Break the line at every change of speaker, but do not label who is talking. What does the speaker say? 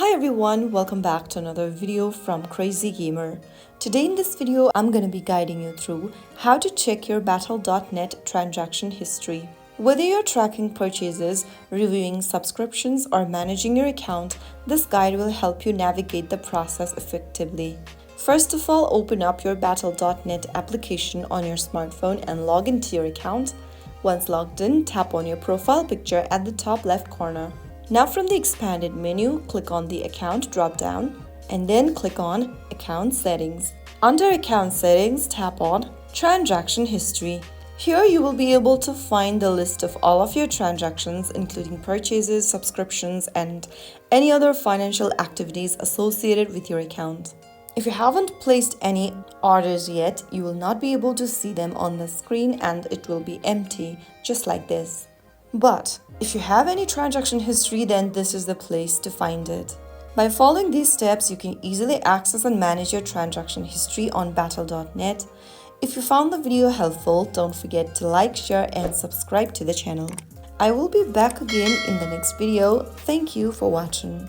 Hi everyone, welcome back to another video from Crazy Gamer. Today in this video, I'm going to be guiding you through how to check your Battle.net transaction history. Whether you're tracking purchases, reviewing subscriptions, or managing your account, this guide will help you navigate the process effectively. First of all, open up your Battle.net application on your smartphone and log into your account. Once logged in, tap on your profile picture at the top left corner. Now from the expanded menu, click on the Account drop-down and then click on Account Settings. Under Account Settings, tap on Transaction History. Here you will be able to find the list of all of your transactions, including purchases, subscriptions, and any other financial activities associated with your account. If you haven't placed any orders yet, you will not be able to see them on the screen and it will be empty, just like this. But if you have any transaction history, then this is the place to find it. By following these steps, you can easily access and manage your transaction history on Battle.net. If you found the video helpful, don't forget to like, share, and subscribe to the channel. I will be back again in the next video. Thank you for watching.